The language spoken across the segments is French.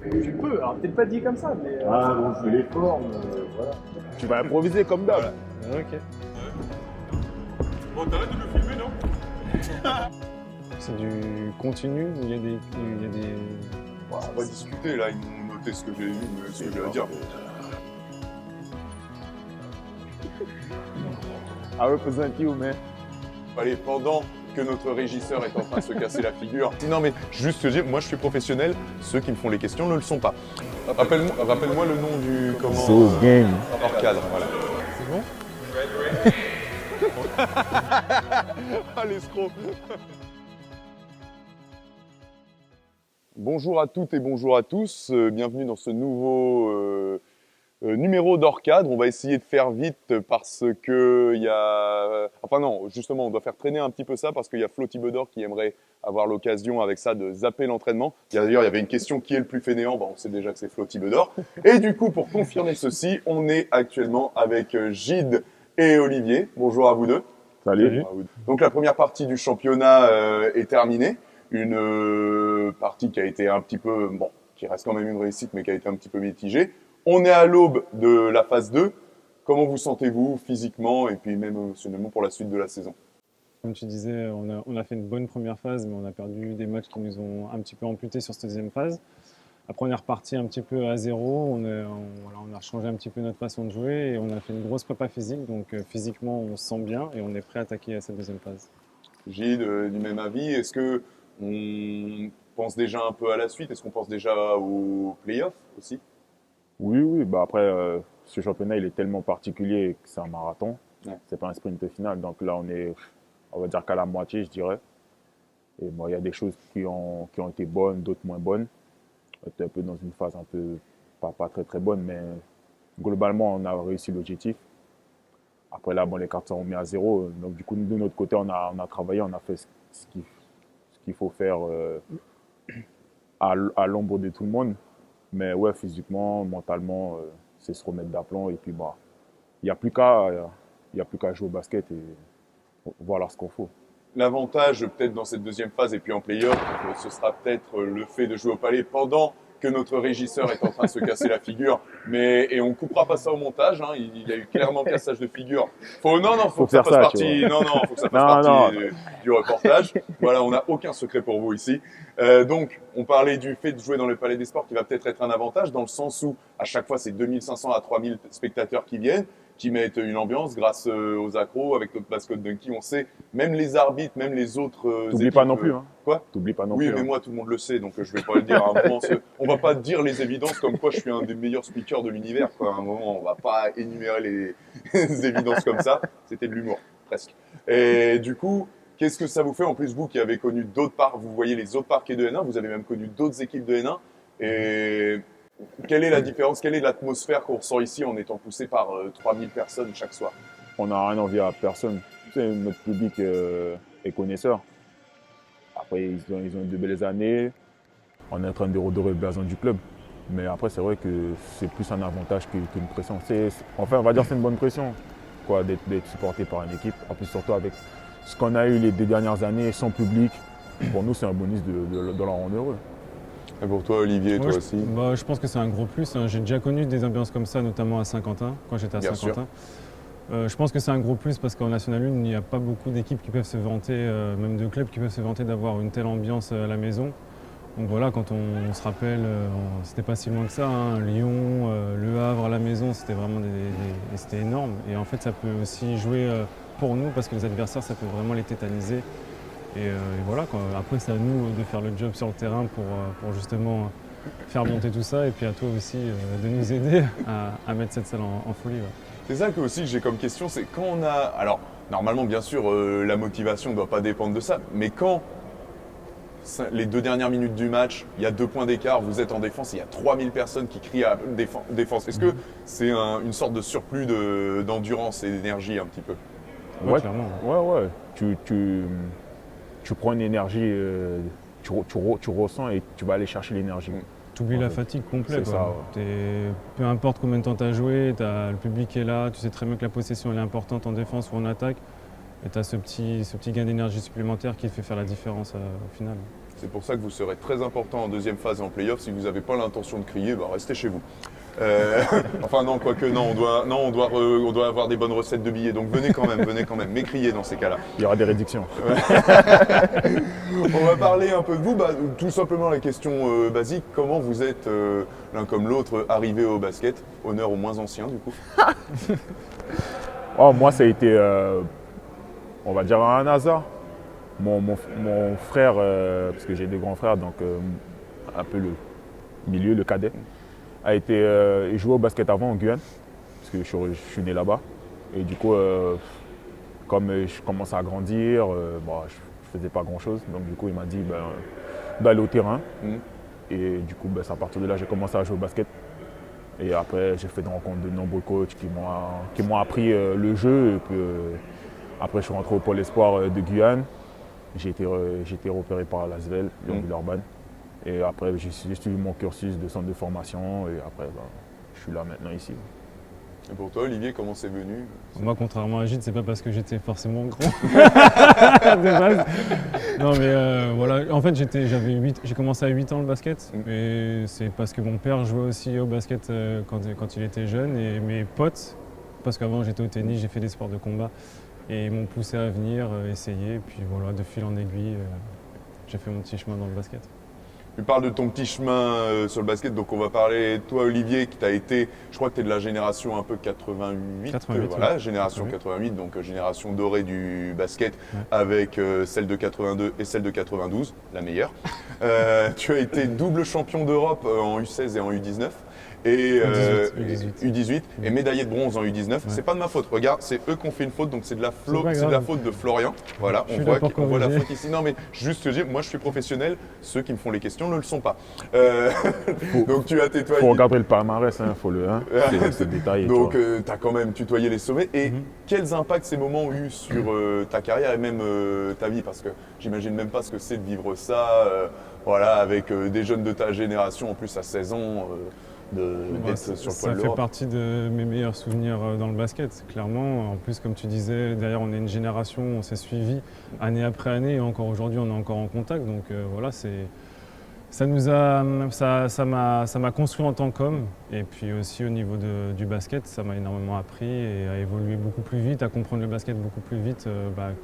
Tu peux, alors peut-être pas dit comme ça, mais. Ah, donc je fais les formes, voilà. Tu vas improviser comme d'hab. Ok. Bon, t'arrêtes de me filmer, non? C'est du continu où il y a des. On va discuter là, ils m'ont noté ce que j'ai vu, ce que j'ai à dire. I represent you, man. Allez, pendant que notre régisseur est en train de se casser la figure. Non mais juste te dire, moi je suis professionnel, ceux qui me font les questions ne le sont pas. Rappelle-moi le nom du So game. hors cadre, voilà. C'est bon? Ah l'escroc. Bonjour à toutes et bonjour à tous, bienvenue dans ce nouveau numéro d'hors cadre. On va essayer de faire vite parce que il y a... Enfin non, justement, on doit faire traîner un petit peu ça parce qu'il y a Flo Thibodor qui aimerait avoir l'occasion avec ça de zapper l'entraînement. D'ailleurs, il y avait une question, qui est le plus fainéant? On sait déjà que c'est Flo Thibodor. Et du coup, pour confirmer ceci, on est actuellement avec Gide et Olivier. Bonjour à vous deux. Salut. Donc la première partie du championnat est terminée. Une partie qui a été un petit peu, bon, qui reste quand même une réussite, mais qui a été un petit peu mitigée. On est à l'aube de la phase 2. Comment vous sentez-vous physiquement et puis même émotionnellement pour la suite de la saison? Comme tu disais, on a fait une bonne première phase, mais on a perdu des matchs qui nous ont un petit peu amputés sur cette deuxième phase. Après, on est reparti un petit peu à zéro. On a changé un petit peu notre façon de jouer et on a fait une grosse prépa physique. Donc physiquement, on se sent bien et on est prêt à attaquer cette deuxième phase. Gilles, du même avis. Est-ce que on pense déjà un peu à la suite? Est-ce qu'on pense déjà aux playoffs aussi? Oui. Bah après, ce championnat, il est tellement particulier que c'est un marathon. Ouais. C'est pas un sprint final. Donc là, on va dire qu'à la moitié, je dirais. Et bon, il y a des choses qui ont été bonnes, d'autres moins bonnes. On était un peu dans une phase un peu pas très très bonne, mais globalement, on a réussi l'objectif. Après là, bon, les cartes sont mis à zéro. Donc du coup, de notre côté, on a travaillé, on a fait ce qu'il faut faire à l'ombre de tout le monde. Mais ouais, physiquement, mentalement, c'est se remettre d'aplomb. Et puis, bah, il n'y a plus qu'à jouer au basket et voilà ce qu'on faut. L'avantage peut-être dans cette deuxième phase et puis en play-off, ce sera peut-être le fait de jouer au palais pendant que notre régisseur est en train de se casser la figure. Et on coupera pas ça au montage, hein. Il y a eu clairement cassage de figure. Faut que ça fasse partie. Faut que ça fasse partie du reportage. Voilà, on n'a aucun secret pour vous ici. Donc, on parlait du fait de jouer dans le Palais des Sports qui va peut-être être un avantage dans le sens où à chaque fois c'est 2500 à 3000 spectateurs qui viennent, qui mettent une ambiance grâce aux accros avec notre mascotte Dunky. On sait, même les arbitres, même les autres. T'oublies pas non plus, hein. Quoi? T'oublies pas non Oui, plus. mais moi, tout le monde le sait, donc je vais pas le dire. À un moment, on va pas dire les évidences comme quoi je suis un des meilleurs speakers de l'univers. Quoi. À un moment, on va pas énumérer les évidences comme ça. C'était de l'humour, presque. Et du coup, qu'est-ce que ça vous fait? En plus, vous qui avez connu d'autres parcs, vous voyez les autres parquets de N1, vous avez même connu d'autres équipes de N1. Et quelle est la différence? Quelle est l'atmosphère qu'on ressent ici en étant poussé par 3000 personnes chaque soir? On n'a rien envie à personne. Tu sais, notre public est connaisseur. Après, ils ont eu de belles années. On est en train de redorer le blason du club. Mais après, c'est vrai que c'est plus un avantage qu'une pression. Enfin, on va dire que c'est une bonne pression quoi, d'être supporté par une équipe. En plus, surtout avec ce qu'on a eu les 2 dernières années, sans public. Pour nous, c'est un bonus de leur rendre heureux. Et pour toi, Olivier, toi aussi? Je pense que c'est un gros plus. J'ai déjà connu des ambiances comme ça, notamment à Saint-Quentin, quand j'étais à Saint-Quentin. Je pense que c'est un gros plus parce qu'en National 1, il n'y a pas beaucoup d'équipes qui peuvent se vanter, même de clubs qui peuvent se vanter d'avoir une telle ambiance à la maison. Donc voilà, quand on se rappelle, c'était pas si loin que ça, hein, Lyon, Le Havre à la maison, c'était vraiment c'était énorme. Et en fait, ça peut aussi jouer pour nous parce que les adversaires, ça peut vraiment les tétaniser. Et voilà, après, c'est à nous de faire le job sur le terrain pour justement faire monter tout ça. Et puis à toi aussi de nous aider à mettre cette salle en folie. Ouais. C'est ça que aussi j'ai comme question, c'est quand on a... Alors, normalement, bien sûr, la motivation ne doit pas dépendre de ça, mais quand les 2 dernières minutes du match, il y a 2 points d'écart, vous êtes en défense, il y a 3000 personnes qui crient à défense. Est-ce que c'est une sorte de surplus d'endurance et d'énergie un petit peu? Ouais, clairement. Ouais. Tu prends une énergie, tu ressens et tu vas aller chercher l'énergie. oublies la fatigue complète. C'est ça, Peu importe combien de temps tu as joué, le public est là, tu sais très bien que la possession elle est importante en défense ou en attaque. Et tu as ce petit gain d'énergie supplémentaire qui fait faire la différence au final. C'est pour ça que vous serez très important en deuxième phase et en play-off. Si vous n'avez pas l'intention de crier, restez chez vous. Enfin non, quoique non, on doit avoir des bonnes recettes de billets. Donc venez quand même, mais criez dans ces cas-là. Il y aura des réductions. On va parler un peu de vous. Tout simplement la question basique, comment vous êtes l'un comme l'autre arrivé au basket? Honneur aux moins anciens du coup. Moi ça a été, on va dire un hasard. Mon frère, parce que j'ai deux grands frères, donc un peu le milieu, le cadet, il jouait au basket avant en Guyane, parce que je suis né là-bas. Et du coup, comme je commençais à grandir, je faisais pas grand-chose. Donc du coup, il m'a dit d'aller au terrain. Et du coup, c'est à partir de là, j'ai commencé à jouer au basket. Et après, j'ai fait des rencontres de nombreux coachs qui m'ont appris le jeu. Et puis, après, je suis rentré au Pôle Espoir de Guyane. J'ai été repéré par l'Asvel, Lyon-Villeurbanne. Et après, j'ai suivi mon cursus de centre de formation. Et après, je suis là maintenant ici. Et pour toi, Olivier, comment c'est venu? Moi, contrairement à Gilles, c'est pas parce que j'étais forcément grand de base. Non, mais voilà. En fait, j'ai commencé à 8 ans le basket. Et c'est parce que mon père jouait aussi au basket quand il était jeune. Et mes potes, parce qu'avant j'étais au tennis, j'ai fait des sports de combat. Et ils m'ont poussé à venir essayer. Et puis voilà, de fil en aiguille, j'ai fait mon petit chemin dans le basket. Tu parles de ton petit chemin sur le basket, donc on va parler de toi, Olivier, qui t'a été, je crois que tu es de la génération un peu 88, voilà, génération 88, donc génération dorée du basket, avec celle de 82 et celle de 92, la meilleure. Tu as été double champion d'Europe en U16 et en U19. Et U18 et médaillé de bronze en U19. C'est pas de ma faute. Regarde, c'est eux qui ont fait une faute, donc c'est de la faute de Florian. Voilà, on voit la faute ici. Non, mais juste te dire, moi je suis professionnel. Ceux qui me font les questions ne le sont pas. Donc tu as tutoyé. Faut regarder le palmarès, faut le c'est détaillé. Donc tu as quand même tutoyé les sommets. Et quels impacts ces moments ont eu sur ta carrière et même ta vie? Parce que j'imagine même pas ce que c'est de vivre ça, voilà, avec des jeunes de ta génération, en plus à 16 ans. Ça fait partie de mes meilleurs souvenirs dans le basket, clairement. En plus, comme tu disais, derrière on est une génération, on s'est suivi année après année et encore aujourd'hui on est encore en contact. Donc voilà, ça m'a construit en tant qu'homme. Et puis aussi au niveau du basket, ça m'a énormément appris et à évoluer beaucoup plus vite, à comprendre le basket beaucoup plus vite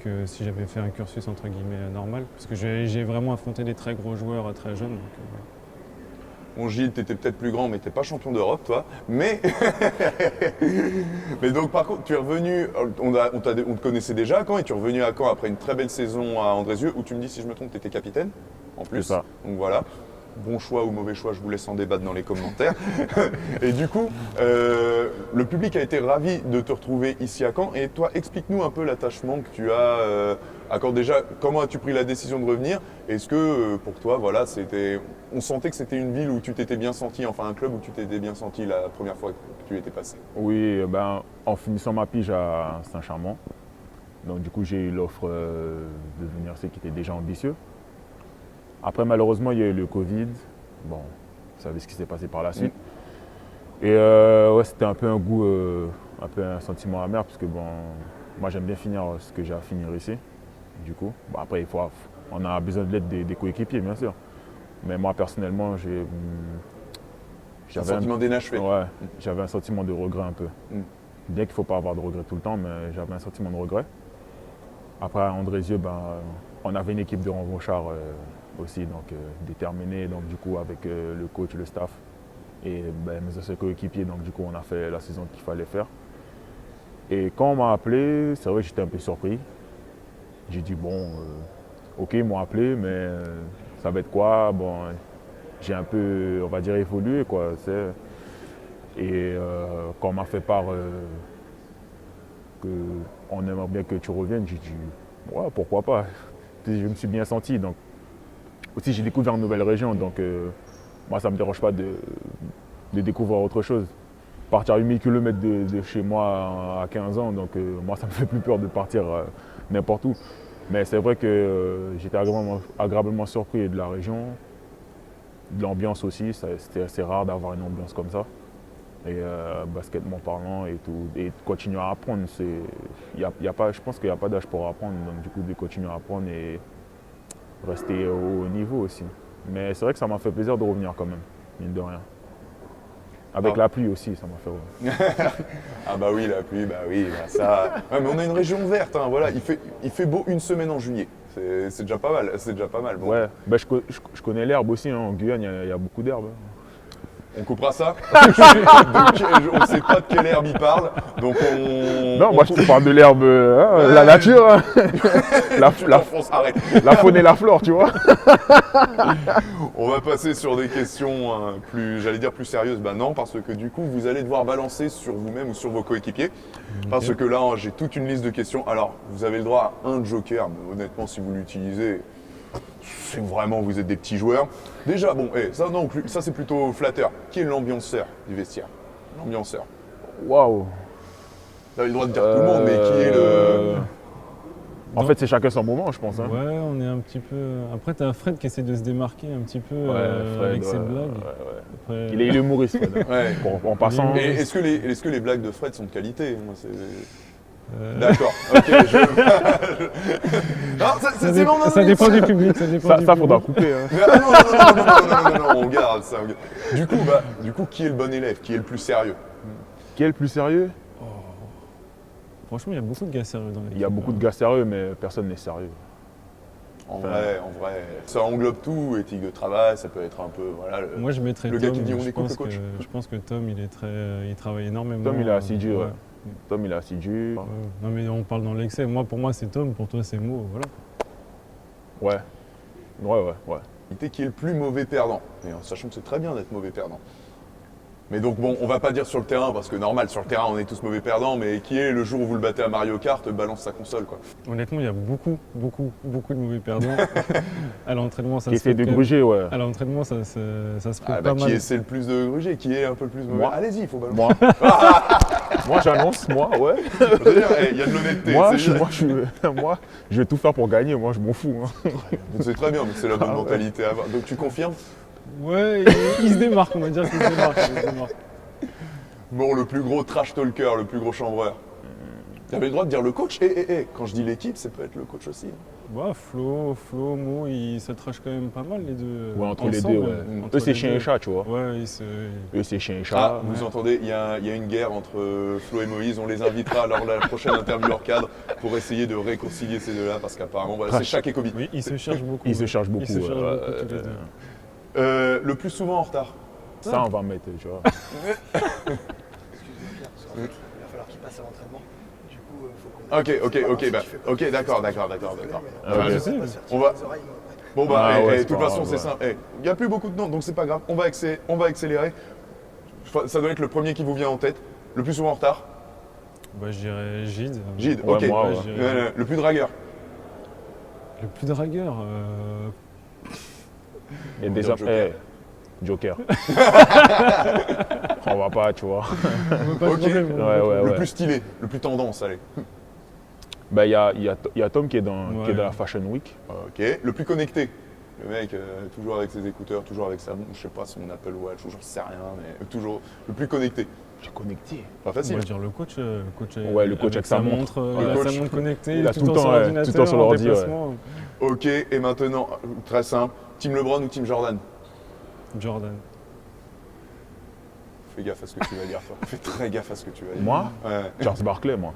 que si j'avais fait un cursus entre guillemets normal. Parce que j'ai vraiment affronté des très gros joueurs très jeunes. Donc, voilà. Bon, Gilles, tu étais peut-être plus grand, mais tu n'es pas champion d'Europe, toi. Mais donc, par contre, tu es revenu, on te connaissait déjà à Caen, et tu es revenu à Caen après une très belle saison à Andrézieux, où tu me dis, si je me trompe, tu étais capitaine, en plus. C'est ça. Donc voilà. Bon choix ou mauvais choix, je vous laisse en débattre dans les commentaires. Et du coup, le public a été ravi de te retrouver ici à Caen. Et toi, explique-nous un peu l'attachement que tu as accordé. Déjà, comment as-tu pris la décision de revenir? Est-ce que pour toi, voilà, on sentait que c'était une ville où tu t'étais bien senti, enfin un club où tu t'étais bien senti la première fois que tu étais passé? Oui, en finissant ma pige à Saint-Chamond, donc du coup j'ai eu l'offre de venir, qui était déjà ambitieux. Après, malheureusement, il y a eu le Covid. Bon, vous savez ce qui s'est passé par la suite. Et c'était un peu un goût, un peu un sentiment amer, parce que moi j'aime bien finir ce que j'ai à finir ici. Du coup, après, on a besoin de l'aide des coéquipiers, bien sûr. Mais moi, personnellement, j'avais un sentiment d'inachevé. Ouais, j'avais un sentiment de regret un peu. Bien qu'il ne faut pas avoir de regret tout le temps, mais j'avais un sentiment de regret. Après, à Andrézieux, on avait une équipe de Renvochard aussi, donc déterminée, donc du coup avec le coach, le staff et mes anciens coéquipiers, donc du coup on a fait la saison qu'il fallait faire. Et quand on m'a appelé, c'est vrai que j'étais un peu surpris. J'ai dit ok, ils m'ont appelé, mais ça va être quoi? J'ai un peu, on va dire, évolué, quoi. Et quand on m'a fait part qu'on aimerait bien que tu reviennes, j'ai dit ouais, pourquoi pas. Je me suis bien senti. Donc aussi, j'ai découvert une nouvelle région, donc moi, ça ne me dérange pas de découvrir autre chose. Partir à 8000 km de chez moi à 15 ans, donc moi, ça me fait plus peur de partir n'importe où. Mais c'est vrai que j'étais agréablement surpris de la région. De l'ambiance aussi, c'était assez rare d'avoir une ambiance comme ça. Et baskettement parlant et tout. Et de continuer à apprendre, je pense qu'il n'y a pas d'âge pour apprendre. Donc du coup, de continuer à apprendre et rester au haut niveau aussi. Mais c'est vrai que ça m'a fait plaisir de revenir quand même, mine de rien. Avec la pluie aussi, ça m'a fait revenir. Ah bah oui, la pluie, bah oui, bah ça. Ouais, mais on a une région verte, hein, voilà. Il fait beau une semaine en juillet. C'est déjà pas mal. C'est déjà pas mal. Bon. Ouais, bah, je connais l'herbe aussi. Hein. En Guyane, il y a beaucoup d'herbe. On coupera ça. Donc, on ne sait pas de quelle herbe il parle. Donc non, moi je te parle de l'herbe, la nature. Hein. Arrête. La faune et la flore, tu vois. On va passer sur des questions plus sérieuses. Bah non, parce que du coup, vous allez devoir balancer sur vous-même ou sur vos coéquipiers. Parce que là, j'ai toute une liste de questions. Alors, vous avez le droit à un joker, mais honnêtement, si vous l'utilisez, c'est vraiment, vous êtes des petits joueurs. Déjà, bon, ça c'est plutôt flatteur. Qui est l'ambianceur du vestiaire? L'ambianceur. Waouh. Vous avez le droit de dire tout le monde, mais qui est le... En fait, c'est chacun son moment, je pense. Hein. Ouais, on est un petit peu. Après, t'as Fred qui essaie de se démarquer un petit peu Fred, avec ses blagues. Après... Il est humoriste, Fred. Ouais. En passant. Et est-ce que les blagues de Fred sont de qualité? Moi, D'accord, ok. Non, ça dépend du public. Ça faudra couper. Hein. Non, on garde ça. Du coup, qui est le bon élève? Qui est le plus sérieux? Qui est le plus sérieux? Franchement, il y a beaucoup de gars sérieux dans l'équipe. Il y a beaucoup de gars sérieux, mais personne n'est sérieux. En vrai, ça englobe tout, éthique de travail, ça peut être un peu, voilà. Moi, je mettrais le Tom. gars qui dit on écoute le coach. Je pense que Tom, il travaille énormément. Tom, il est assidu, ouais. Tom, il est assidu. Non, mais on parle dans l'excès. Pour moi, c'est Tom, pour toi, c'est Mo, voilà. Ouais. Qui est le plus mauvais perdant? Et en sachant que c'est très bien d'être mauvais perdant. Mais donc bon, on va pas dire sur le terrain, parce que normal, sur le terrain, on est tous mauvais perdants, mais qui est le jour où vous le battez à Mario Kart, balance sa console, quoi. Honnêtement, il y a beaucoup de mauvais perdants. À l'entraînement, ça qui se fait. Qui essaie de gruger, ouais. À l'entraînement, ça se fait pas mal. Qui essaie le plus de gruger? Qui est un peu le plus mauvais? Allez-y, il faut balancer. Moi, j'annonce, ouais. Il y a de l'honnêteté. Moi, je vais tout faire pour gagner, moi, je m'en fous. Hein. C'est très bien, mais c'est la bonne mentalité à avoir. Donc tu confirmes? Ouais, il se démarque, on va dire qu'il se démarque. Bon, le plus gros trash talker, le plus gros chambreur. Tu avais le droit de dire le coach. Quand je dis l'équipe, ça peut être le coach aussi. Ouais, Flo, Mo, ils se trashent quand même pas mal les deux. Ouais, entre ensemble, les deux, ouais. Eux, c'est chien et chat, tu vois. Ouais, Eux, c'est chien et chat. Vous entendez, il y a une guerre entre Flo et Moïse. On les invitera lors de la prochaine interview hors cadre pour essayer de réconcilier ces deux-là, parce qu'apparemment, c'est chaque et Covid. Oui, ils se cherchent beaucoup. Ils se cherchent beaucoup. Tous les deux. Le plus souvent en retard? Ça, on va mettre, tu vois. Excusez-moi, il va falloir qu'il passe à l'entraînement. Du coup, il faut qu'on... Ok, d'accord. On va... Bon de toute façon, c'est simple. Il n'y a plus beaucoup de noms, donc c'est pas grave. On va accélérer. Ça doit être le premier qui vous vient en tête. Le plus souvent en retard? Bah, je dirais Gide. Gide, ouais, ok. Moi, Le plus dragueur? Le plus dragueur Il y a des Joker. On va pas, tu vois. Le plus stylé, le plus tendance, allez. Bah, il y a Tom qui est dans la Fashion Week. Ok. Le plus connecté? Le mec, toujours avec ses écouteurs, toujours avec sa montre, je sais pas, son Apple Watch, j'en sais rien, mais toujours le plus connecté. J'ai connecté. Pas facile. Moi, je veux dire le coach. Le coach avec sa montre. Il a sa montre connectée, il a tout le temps sur l'ordi. Ok, et maintenant, très simple, Team LeBron ou Team Jordan? Jordan. Fais gaffe à ce que tu vas dire, toi. Fais très gaffe à ce que tu vas dire. Moi? Ouais. Charles Barkley, moi.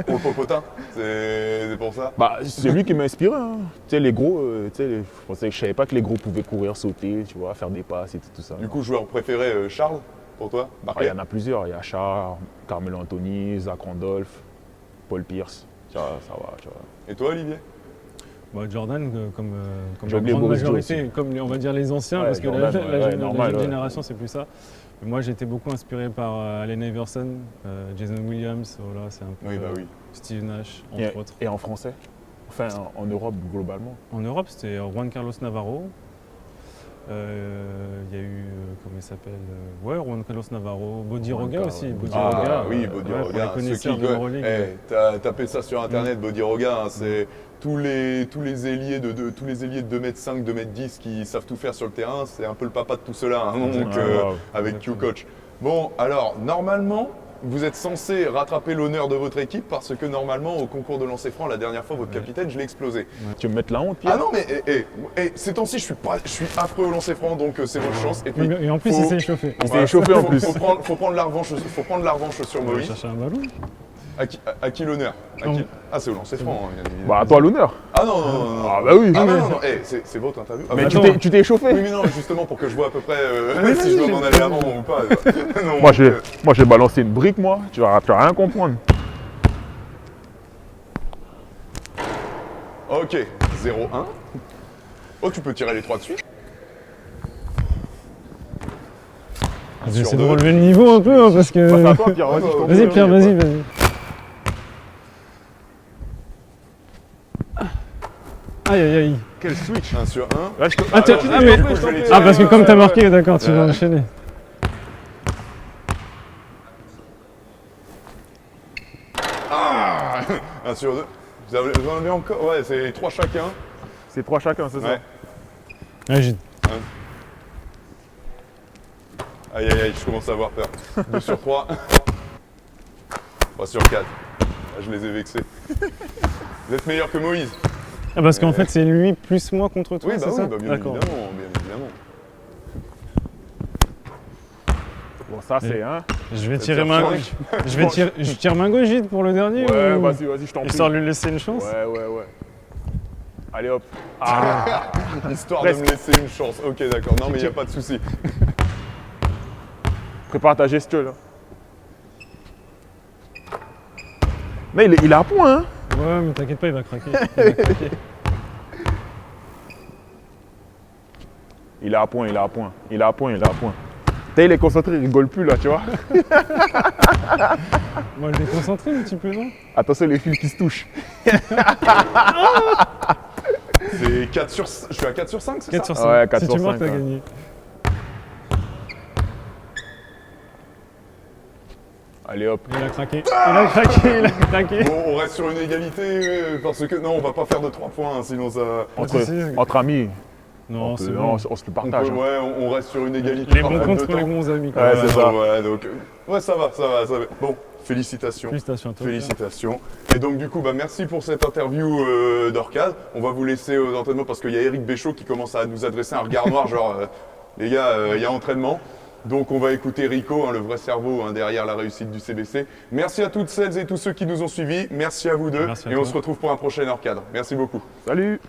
Pour le popotin, c'est pour ça? Bah, c'est lui qui m'a inspiré. Hein. Tu sais, les gros, je savais pas que les gros pouvaient courir, sauter, tu vois, faire des passes et tout ça. Du coup, joueur préféré, Charles, pour toi? Il y en a plusieurs. Il y a Charles, Carmelo Anthony, Zach Randolph, Paul Pierce. Ça va, tu vois. Et toi, Olivier? Bah, Jordan, comme J'ai la oublié grande Boris Joe majorité, aussi. comme on va dire les anciens, Ouais, parce que Jordan, la normal, jeune génération, c'est plus ça. Mais moi, j'ai été beaucoup inspiré par Allen Iverson, Jason Williams, voilà, c'est un peu Steve Nash, entre autres. Et en français? Enfin, en Europe, globalement. En Europe, c'était Juan Carlos Navarro. Il y a eu, il s'appelle ouais, Juan Carlos Navarro, Bodiroga Juan aussi. Carlos. Bodiroga, oui, pour Bodiroga. les connaisseurs de l'Euroleague. T'as tapé ça sur internet, Bodiroga, hein, c'est tous les ailiers de 2m5, 2m10 qui savent tout faire sur le terrain, c'est un peu le papa de tout cela, hein, donc, avec Q-Coach. Bon, alors, normalement, vous êtes censé rattraper l'honneur de votre équipe parce que normalement, au concours de lancer franc, la dernière fois, votre capitaine, je l'ai explosé. Tu veux me mettre la honte, Pierre? Ah non, mais ces temps-ci, je suis affreux au lancer franc, donc c'est votre chance. Et, puis, Et en plus, il s'est échauffé. Il s'est échauffé en plus. Faut prendre la revanche sur On va Moïse. chercher un ballon. À qui l'honneur? Ah, c'est au lancer franc. Hein, bien évidemment. Bah, à toi l'honneur. Ah non. Ah bah oui. Ah non. C'est votre interview. Ah, Mais bah, tu t'es échauffé. oui, mais non, justement pour que je vois à peu près si je dois m'en aller avant ou pas. Non, Moi, j'ai balancé une brique, moi. Tu vas rien comprendre. Ok, 0-1. Oh, tu peux tirer les 3 de suite. J'essaie de relever le niveau un peu, hein, parce que... Passe à toi, Pierre. Vas-y, je t'en Vas-y, prie. Pierre, vas-y. Aïe. Quel switch. 1 sur 1. Là, Ah, Alors, mais... du coup, je vais les tirer. Ah, parce que comme t'as marqué, d'accord, tu vas enchaîner. Ah 1 sur 2. Vous en avez encore? Ouais, c'est 3 chacun. C'est 3 chacun, c'est ça? Ouais. Ouais, j'ai... Aïe, je commence à avoir peur. 2 sur 3. 3 sur 4. Ah, je les ai vexés. Vous êtes meilleur que Moïse. Ah, parce qu'en fait, c'est lui plus moi contre toi, Oui, c'est ça? bien D'accord. évidemment. Bon, ça, c'est un. Je vais tirer main gauche. Je tire main gauche vite pour le dernier Ouais, ou... vas-y, je t'en prie. Histoire de lui laisser une chance? Ouais. Allez, hop. Histoire Presque. de me laisser une chance. Ok, d'accord. Non, mais il n'y a pas de souci. Prépare ta gestuelle. Là. Mais il est à point, hein. Ouais, mais t'inquiète pas, il va craquer. Il est à point. T'as, il est concentré, il rigole plus, là, tu vois. Moi, je l'ai concentré un petit peu, non? Attention, les fils qui se touchent. C'est 4 sur... Je suis à 4 sur 5, c'est 4 ça? sur 5. Ouais, 4 si sur tu marques, 5, t'as ouais. gagné. Allez, hop. Il a craqué. Bon, on reste sur une égalité parce que non, on va pas faire de 3 points, hein, sinon ça... Entre amis, Non, c'est on bon. se le On partage. peut- hein. ouais, on reste sur une égalité. Les par bons fait contre de les temps. bons amis. Quoi. Ouais, c'est ça. Voilà, donc... Ouais, ça va. Bon, félicitations. Félicitations à toi. Félicitations. Et donc du coup, merci pour cette interview d'Orcade. On va vous laisser aux entraînements parce qu'il y a Eric Béchaud qui commence à nous adresser un regard noir, genre les gars, il y a entraînement. Donc on va écouter Rico, le vrai cerveau derrière la réussite du CBC. Merci à toutes celles et tous ceux qui nous ont suivis. Merci à vous deux. Merci à et on toi. se retrouve pour un prochain Orcade. Merci beaucoup. Salut.